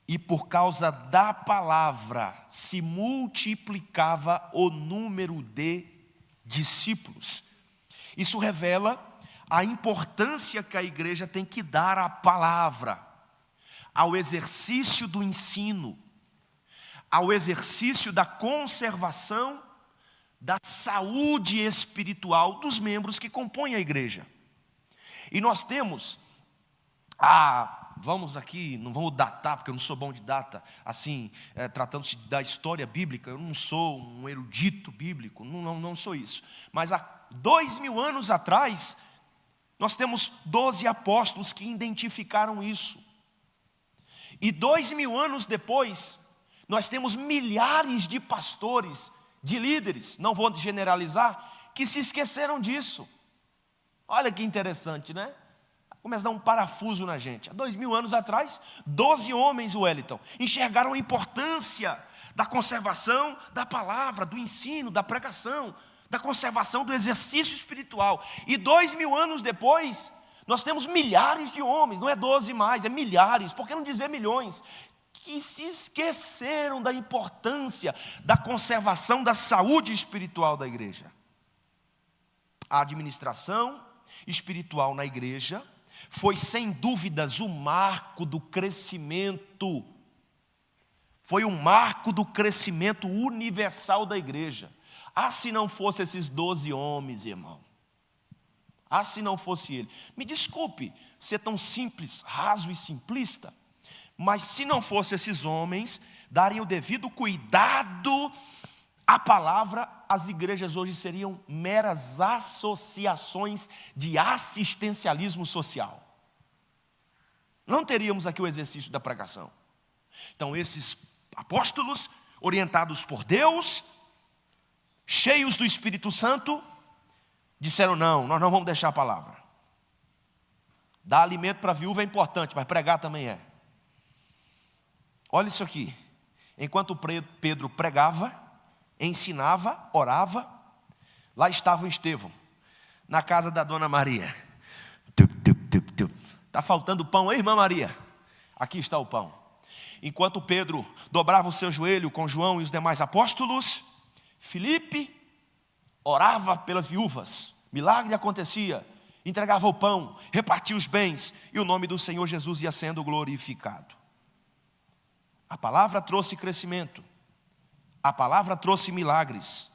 E por causa da palavra se multiplicava o número de discípulos. Isso revela a importância que a igreja tem que dar à palavra, ao exercício do ensino, ao exercício da conservação da saúde espiritual dos membros que compõem a igreja. E nós temos vamos aqui, não vamos datar, porque eu não sou bom de data, assim, tratando-se da história bíblica, eu não sou um erudito bíblico, não sou isso. Mas há 2000 anos atrás, nós temos 12 apóstolos que identificaram isso. E 2000 anos depois, nós temos milhares de pastores, de líderes, não vou generalizar, que se esqueceram disso. Olha que interessante, né? Começa a dar um parafuso na gente. Há 2000 anos atrás, 12 homens, Wellington, enxergaram a importância da conservação da palavra, do ensino, da pregação, da conservação do exercício espiritual. E 2000 anos depois, nós temos milhares de homens, não é 12 mais, é milhares, por que não dizer milhões, que se esqueceram da importância da conservação da saúde espiritual da igreja. A administração espiritual na igreja foi, sem dúvidas, o marco do crescimento. Foi um marco do crescimento universal da igreja. Ah, se não fosse esses 12 homens, irmão. Ah, se não fosse ele. Me desculpe ser tão simples, raso e simplista, mas se não fosse esses homens darem o devido cuidado à palavra, as igrejas hoje seriam meras associações de assistencialismo social. Não teríamos aqui o exercício da pregação. Então, esses apóstolos, orientados por Deus, cheios do Espírito Santo, disseram: não, nós não vamos deixar a palavra. Dar alimento para a viúva é importante, mas pregar também é. Olha isso aqui. Enquanto Pedro pregava, ensinava, orava, lá estava o Estevão, na casa da dona Maria. Está faltando pão aí, irmã Maria? Aqui está o pão. Enquanto Pedro dobrava o seu joelho com João e os demais apóstolos, Filipe orava pelas viúvas. Milagre acontecia, entregava o pão, repartia os bens, e o nome do Senhor Jesus ia sendo glorificado. A palavra trouxe crescimento. A palavra trouxe milagres.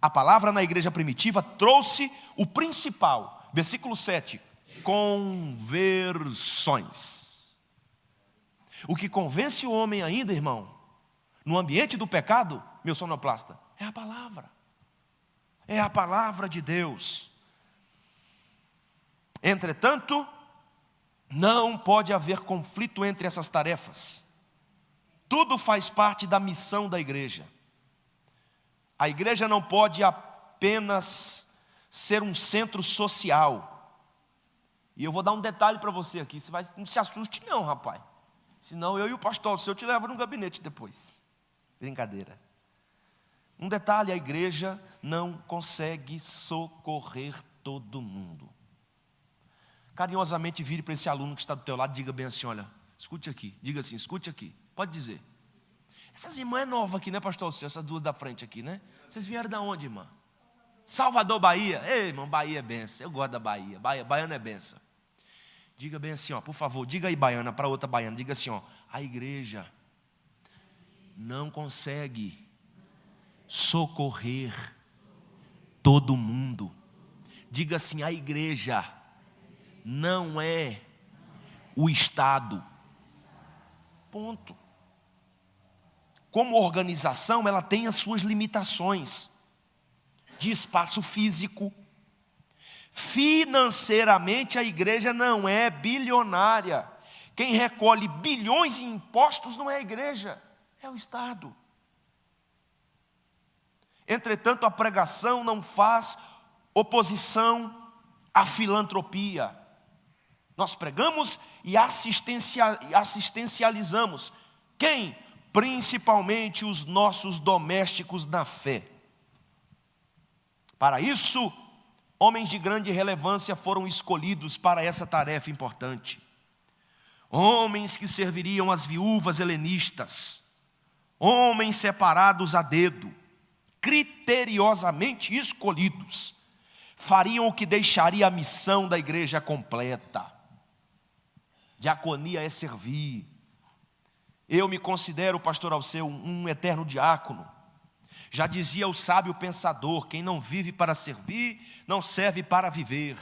A palavra na igreja primitiva trouxe o principal. Versículo 7. Conversões. O que convence o homem ainda, irmão, no ambiente do pecado, meu sonoplasta, é a palavra. É a palavra de Deus. Entretanto, não pode haver conflito entre essas tarefas. Tudo faz parte da missão da igreja. A igreja não pode apenas ser um centro social. E eu vou dar um detalhe para você aqui. Não se assuste não, rapaz. Senão eu e o pastor, se eu te levo no gabinete depois. Brincadeira. Um detalhe: a igreja não consegue socorrer todo mundo. Carinhosamente vire para esse aluno que está do teu lado e diga bem assim: olha, escute aqui. Diga assim: escute aqui. Pode dizer. Essas irmãs é nova aqui, né, pastor? Essas duas da frente aqui, né? Vocês vieram da onde, irmã? Salvador, Bahia. Ei, irmão, Bahia é benção. Eu gosto da Bahia. Baiana é benção. Diga bem assim, ó, por favor, diga aí, baiana, para outra baiana. Diga assim, ó: a igreja não consegue socorrer todo mundo. Diga assim: a igreja não é o Estado. Ponto. Como organização, ela tem as suas limitações de espaço físico. Financeiramente, a igreja não é bilionária. Quem recolhe bilhões em impostos não é a igreja, é o Estado. Entretanto, a pregação não faz oposição à filantropia. Nós pregamos e assistencializamos. Quem? Principalmente os nossos domésticos na fé. Para isso, homens de grande relevância foram escolhidos para essa tarefa importante. Homens que serviriam as viúvas helenistas. Homens separados a dedo, criteriosamente escolhidos, fariam o que deixaria a missão da igreja completa. Diaconia é servir. Eu me considero, pastor Alceu, um eterno diácono. Já dizia o sábio pensador: quem não vive para servir, não serve para viver.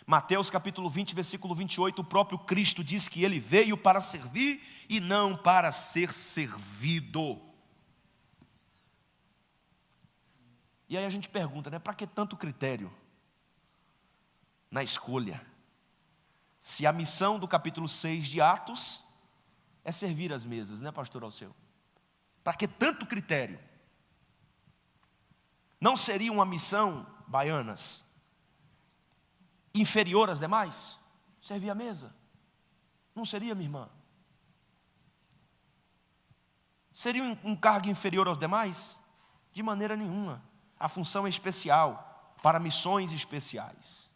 Mateus capítulo 20, versículo 28, o próprio Cristo diz que ele veio para servir e não para ser servido. E aí a gente pergunta, né, para que tanto critério na escolha? Se a missão do capítulo 6 de Atos é servir as mesas, né, pastor Alceu? Para que tanto critério? Não seria uma missão, baianas, inferior às demais? Servir a mesa? Não seria, minha irmã? Seria um cargo inferior aos demais? De maneira nenhuma. A função é especial, para missões especiais.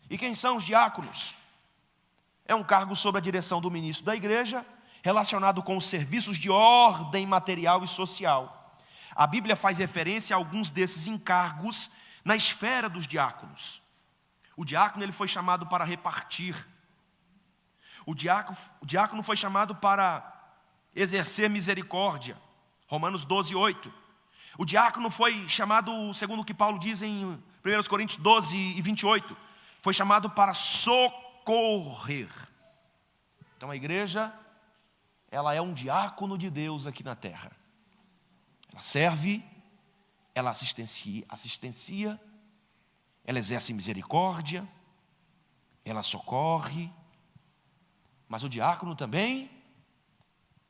E quem são os diáconos? É um cargo sob a direção do ministro da igreja relacionado com os serviços de ordem material e social. A Bíblia faz referência a alguns desses encargos na esfera dos diáconos. O diácono ele foi chamado para repartir. O diácono foi chamado para exercer misericórdia. Romanos 12, 8. O diácono foi chamado, segundo o que Paulo diz em 1 Coríntios 12 e 28, foi chamado para socorrer. Então a igreja, ela é um diácono de Deus aqui na terra. Ela serve, ela assistencia, ela exerce misericórdia, ela socorre. Mas o diácono também,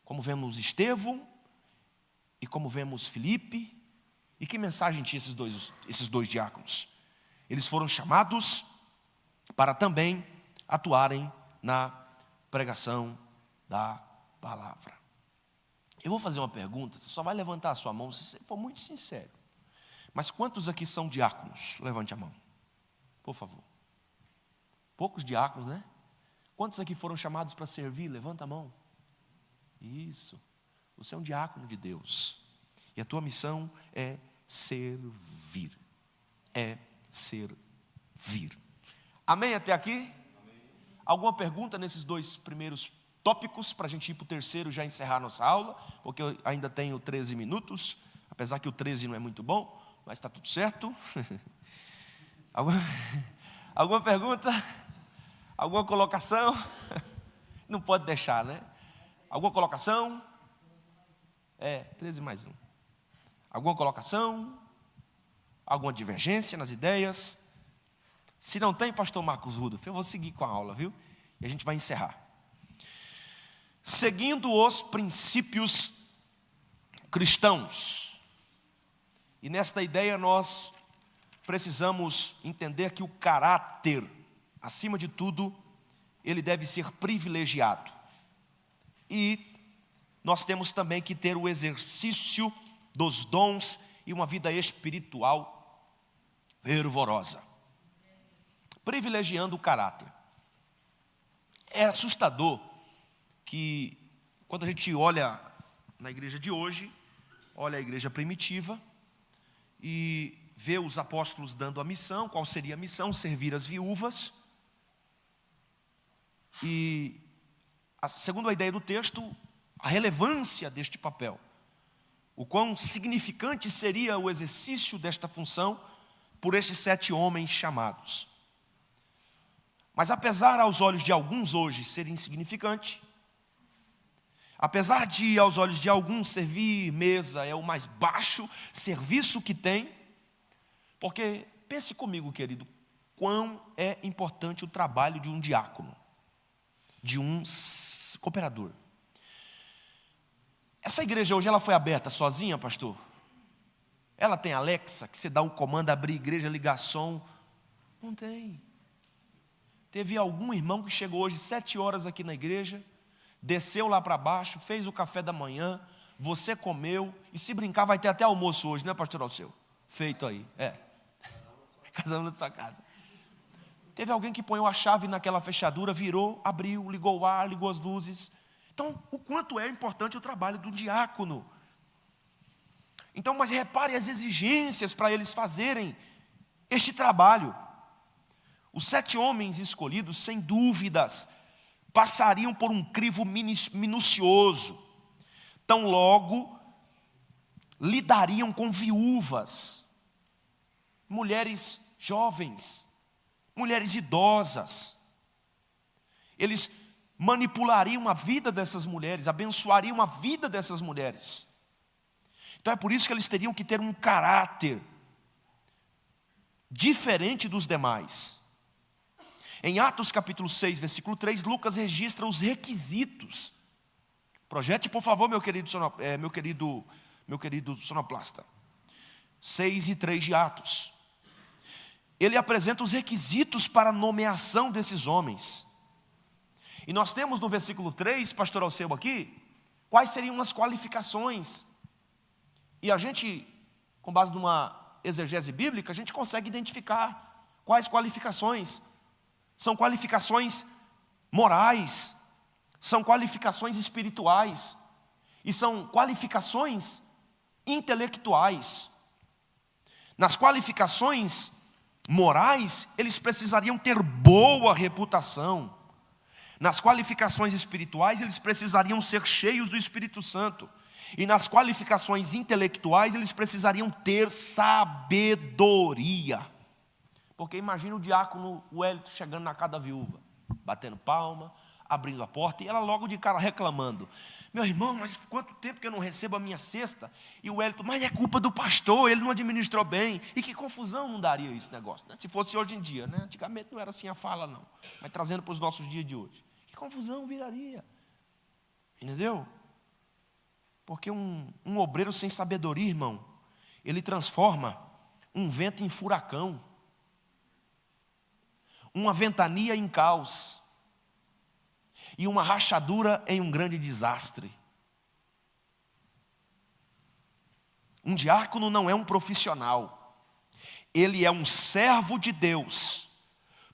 como vemos Estevão e como vemos Filipe, e que mensagem tinha esses dois diáconos? Eles foram chamados para também atuarem na pregação da palavra. Eu vou fazer uma pergunta, você só vai levantar a sua mão se você for muito sincero. Mas quantos aqui são diáconos? Levante a mão, por favor. Poucos diáconos, né? Quantos aqui foram chamados para servir? Levanta a mão. Isso. Você é um diácono de Deus. E a tua missão é servir. É servir. Amém até aqui? Amém. Alguma pergunta nesses dois primeiros tópicos, para a gente ir para o terceiro e já encerrar a nossa aula? Porque eu ainda tenho 13 minutos, apesar que o 13 não é muito bom, mas está tudo certo. Alguma pergunta? Alguma colocação? Não pode deixar, né? Alguma colocação? 13 mais 1. Alguma colocação? Alguma divergência nas ideias? Se não tem, pastor Marcos Rudolf, eu vou seguir com a aula, viu? E a gente vai encerrar. Seguindo os princípios cristãos. E nesta ideia nós precisamos entender que o caráter, acima de tudo, ele deve ser privilegiado. E nós temos também que ter o exercício dos dons e uma vida espiritual fervorosa. Privilegiando o caráter. É assustador que quando a gente olha na igreja de hoje, olha a igreja primitiva e vê os apóstolos dando a missão. Qual seria a missão? Servir as viúvas. E segundo a ideia do texto, a relevância deste papel, o quão significante seria o exercício desta função por estes 7 homens chamados. Mas apesar aos olhos de alguns hoje ser insignificante, apesar de aos olhos de alguns servir mesa é o mais baixo serviço que tem, porque pense comigo, querido, quão é importante o trabalho de um diácono, de um cooperador. Essa igreja hoje ela foi aberta sozinha, pastor? Ela tem Alexa, que você dá um comando, abrir igreja, ligar som? Não tem. Teve algum irmão que chegou hoje 7 horas aqui na igreja, desceu lá para baixo, fez o café da manhã, você comeu, e se brincar vai ter até almoço hoje, não é, pastor Alceu? Feito aí, casamos na sua casa. Teve alguém que põe a chave naquela fechadura, virou, abriu, ligou o ar, ligou as luzes. Então, o quanto é importante o trabalho do diácono. Então, mas repare as exigências para eles fazerem este trabalho. Os 7 homens escolhidos, sem dúvidas, passariam por um crivo minucioso. Tão logo lidariam com viúvas, mulheres jovens, mulheres idosas. Eles manipulariam a vida dessas mulheres, abençoariam a vida dessas mulheres. Então é por isso que eles teriam que ter um caráter diferente dos demais. Em Atos capítulo 6, versículo 3, Lucas registra os requisitos. Projete, por favor, meu querido sonoplasta. 6 e 3 de Atos. Ele apresenta os requisitos para a nomeação desses homens. E nós temos no versículo 3, pastor Alceu aqui, quais seriam as qualificações. E a gente, com base numa exegese bíblica, a gente consegue identificar quais qualificações. São qualificações morais, são qualificações espirituais e são qualificações intelectuais. Nas qualificações morais, eles precisariam ter boa reputação. Nas qualificações espirituais, eles precisariam ser cheios do Espírito Santo. E nas qualificações intelectuais, eles precisariam ter sabedoria. Porque imagina o diácono Wellington chegando na casa da viúva, batendo palma, abrindo a porta, e ela logo de cara reclamando: meu irmão, mas quanto tempo que eu não recebo a minha cesta? E o Wellington: mas é culpa do pastor, ele não administrou bem. E que confusão não daria esse negócio, né? Se fosse hoje em dia, né? Antigamente não era assim a fala, não. Mas trazendo para os nossos dias de hoje, que confusão viraria. Entendeu? Porque um obreiro sem sabedoria, irmão, ele transforma um vento em furacão, uma ventania em caos, e uma rachadura em um grande desastre. Um diácono não é um profissional, ele é um servo de Deus.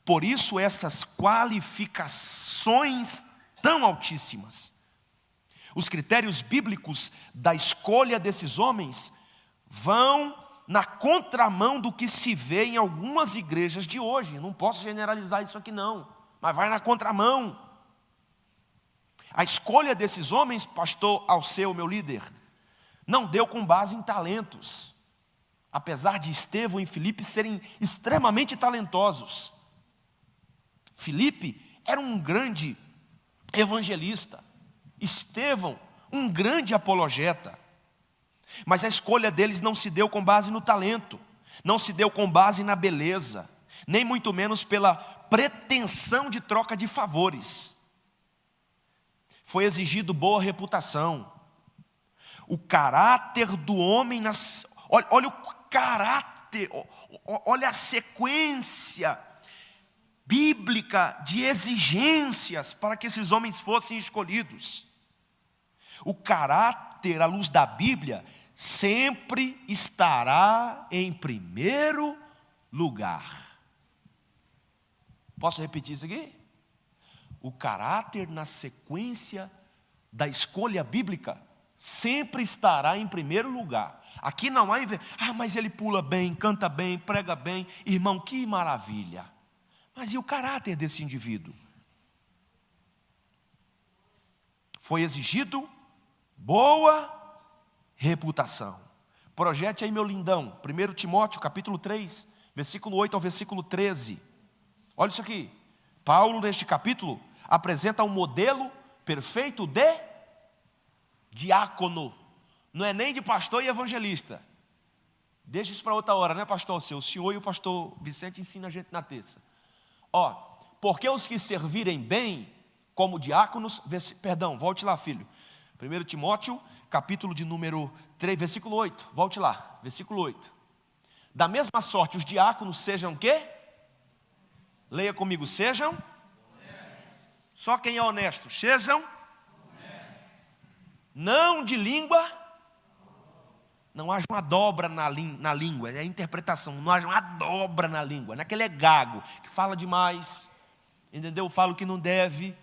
Por isso essas qualificações tão altíssimas. Os critérios bíblicos da escolha desses homens vão na contramão do que se vê em algumas igrejas de hoje. Não posso generalizar isso aqui não, mas vai na contramão. A escolha desses homens, pastor Alceu, meu líder, não deu com base em talentos. Apesar de Estevão e Filipe serem extremamente talentosos. Filipe era um grande evangelista. Estevão, um grande apologeta. Mas a escolha deles não se deu com base no talento, não se deu com base na beleza, nem muito menos pela pretensão de troca de favores. Foi exigido boa reputação. O caráter do homem, olha o caráter, olha a sequência bíblica de exigências para que esses homens fossem escolhidos. O caráter, à luz da Bíblia, sempre estará em primeiro lugar. Posso repetir isso aqui? O caráter, na sequência da escolha bíblica, sempre estará em primeiro lugar. Aqui não há, mas ele pula bem, canta bem, prega bem. Irmão, que maravilha. Mas e o caráter desse indivíduo? Foi exigido boa reputação. Projete aí, meu lindão, 1 Timóteo capítulo 3, versículo 8 ao versículo 13. Olha isso aqui. Paulo, neste capítulo, apresenta um modelo perfeito de diácono. Não é nem de pastor e evangelista. Deixa isso para outra hora, né, pastor? O senhor e o pastor Vicente ensinam a gente na terça. Porque os que servirem bem como diáconos, volte lá, filho. 1 Timóteo, capítulo de número 3, versículo 8. Volte lá, versículo 8. Da mesma sorte, os diáconos sejam o quê? Leia comigo, sejam. Só quem é honesto, sejam. Não de língua. Não haja uma dobra na língua, é a interpretação. Não haja uma dobra na língua, não é aquele gago que fala demais, entendeu? Fala o que não deve,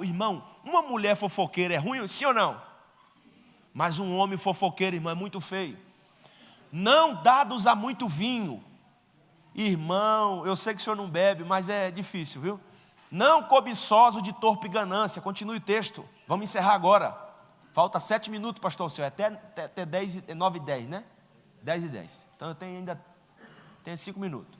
irmão, uma mulher fofoqueira é ruim, sim ou não? Mas um homem fofoqueiro, irmão, é muito feio. Não dados a muito vinho. Irmão, eu sei que o senhor não bebe, mas é difícil, viu? Não cobiçoso de torpe ganância. Continue o texto, vamos encerrar agora. Falta 7 minutos, pastor, seu, até 9 e 10, né? 10 e 10. Então eu tenho 5 minutos.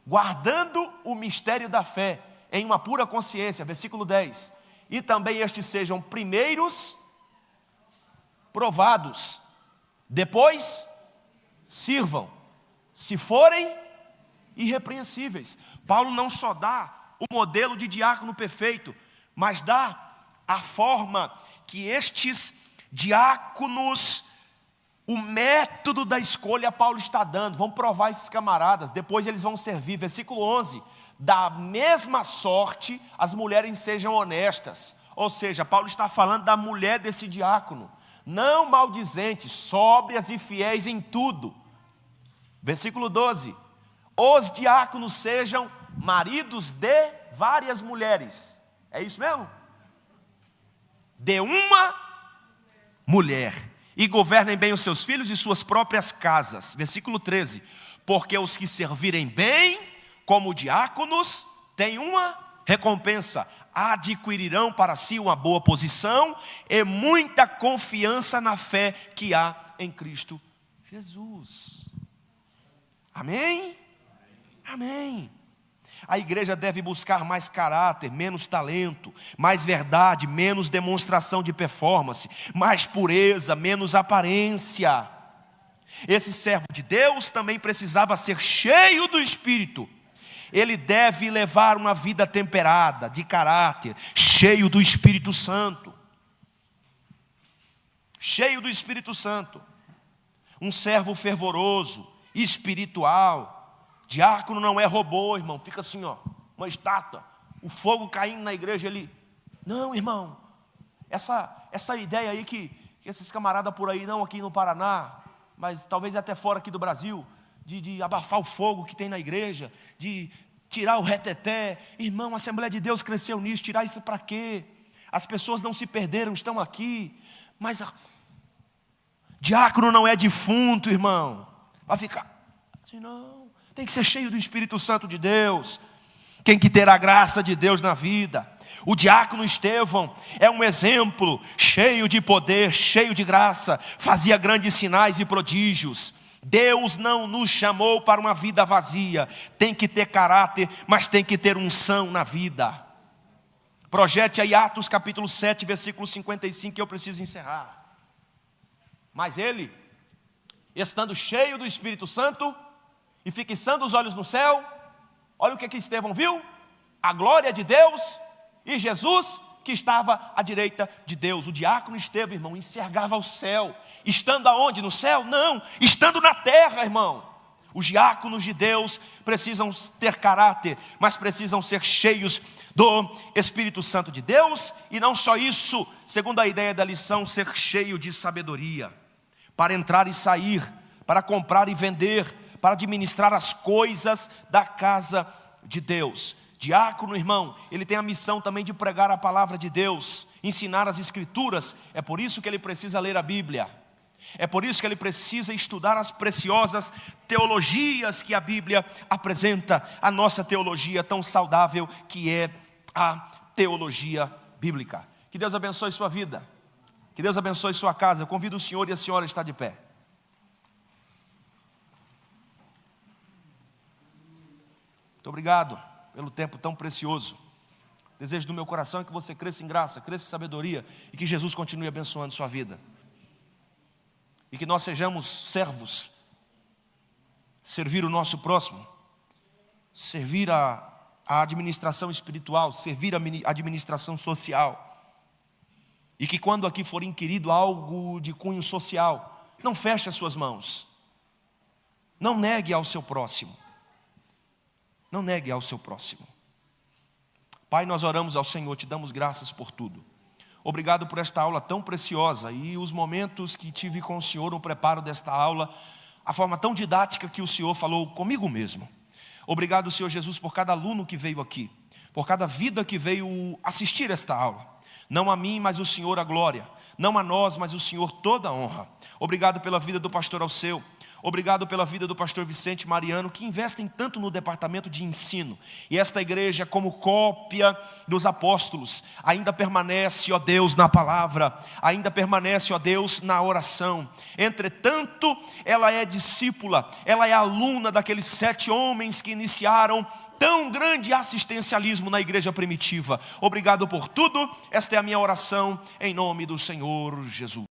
Guardando o mistério da fé em uma pura consciência, versículo 10. E também estes sejam primeiros provados, depois sirvam, se forem irrepreensíveis. Paulo não só dá o modelo de diácono perfeito, mas dá a forma que estes diáconos, o método da escolha Paulo está dando. Vamos provar esses camaradas, depois eles vão servir. Versículo 11, da mesma sorte as mulheres sejam honestas. Ou seja, Paulo está falando da mulher desse diácono, não maldizentes, sóbrias e fiéis em tudo. Versículo 12, os diáconos sejam maridos de várias mulheres. É isso mesmo? de uma mulher, e governem bem os seus filhos e suas próprias casas. Versículo 13. Porque os que servirem bem, como diáconos, têm uma recompensa, adquirirão para si uma boa posição e muita confiança na fé que há em Cristo Jesus. Amém? Amém. A igreja deve buscar mais caráter, menos talento, mais verdade, menos demonstração de performance, mais pureza, menos aparência. Esse servo de Deus também precisava ser cheio do Espírito. Ele deve levar uma vida temperada, de caráter, cheio do Espírito Santo. Cheio do Espírito Santo. Um servo fervoroso, espiritual. Diácono não é robô, irmão. Fica assim, ó, uma estátua. O fogo caindo na igreja, ele... Não, irmão. Essa ideia aí que esses camaradas por aí, não aqui no Paraná, mas talvez até fora aqui do Brasil, de abafar o fogo que tem na igreja, de tirar o reteté. Irmão, a Assembleia de Deus cresceu nisso, tirar isso para quê? As pessoas não se perderam, estão aqui. Mas diácono não é defunto, irmão. Vai ficar assim, não. Tem que ser cheio do Espírito Santo de Deus. Tem que ter a graça de Deus na vida. O diácono Estevão é um exemplo, cheio de poder, cheio de graça, fazia grandes sinais e prodígios. Deus não nos chamou para uma vida vazia. Tem que ter caráter, mas tem que ter unção na vida. Projete aí Atos capítulo 7, versículo 55, que eu preciso encerrar. Mas ele, estando cheio do Espírito Santo e fixando os olhos no céu, olha o que Estevão viu: a glória de Deus e Jesus que estava à direita de Deus. O diácono Estevão, irmão, enxergava o céu. Estando aonde? No céu? Não, estando na terra, irmão. Os diáconos de Deus precisam ter caráter, mas precisam ser cheios do Espírito Santo de Deus. E não só isso, segundo a ideia da lição, ser cheio de sabedoria, para entrar e sair, para comprar e vender, para administrar as coisas da casa de Deus. Diácono, irmão, ele tem a missão também de pregar a palavra de Deus, ensinar as Escrituras. É por isso que ele precisa ler a Bíblia. É por isso que ele precisa estudar as preciosas teologias que a Bíblia apresenta, a nossa teologia tão saudável que é a teologia bíblica. Que Deus abençoe sua vida, que Deus abençoe sua casa. Eu convido o senhor e a senhora a estar de pé. Muito obrigado pelo tempo tão precioso. Desejo do meu coração é que você cresça em graça, cresça em sabedoria, e que Jesus continue abençoando sua vida. E que nós sejamos servos, servir o nosso próximo, servir a administração espiritual, servir a administração social. E que quando aqui for inquirido algo de cunho social, não feche as suas mãos. Não negue ao seu próximo. Não negue ao seu próximo. Pai, nós oramos ao Senhor, te damos graças por tudo. Obrigado por esta aula tão preciosa e os momentos que tive com o Senhor no preparo desta aula, a forma tão didática que o Senhor falou comigo mesmo. Obrigado, Senhor Jesus, por cada aluno que veio aqui, por cada vida que veio assistir esta aula. Não a mim, mas o Senhor a glória. Não a nós, mas o Senhor toda a honra. Obrigado pela vida do pastor Alceu. Obrigado pela vida do pastor Vicente Mariano, que investem tanto no departamento de ensino. E esta igreja, como cópia dos apóstolos, ainda permanece, ó Deus, na palavra, ainda permanece, ó Deus, na oração. Entretanto, ela é discípula, ela é aluna daqueles 7 homens que iniciaram tão grande assistencialismo na igreja primitiva. Obrigado por tudo, esta é a minha oração, em nome do Senhor Jesus.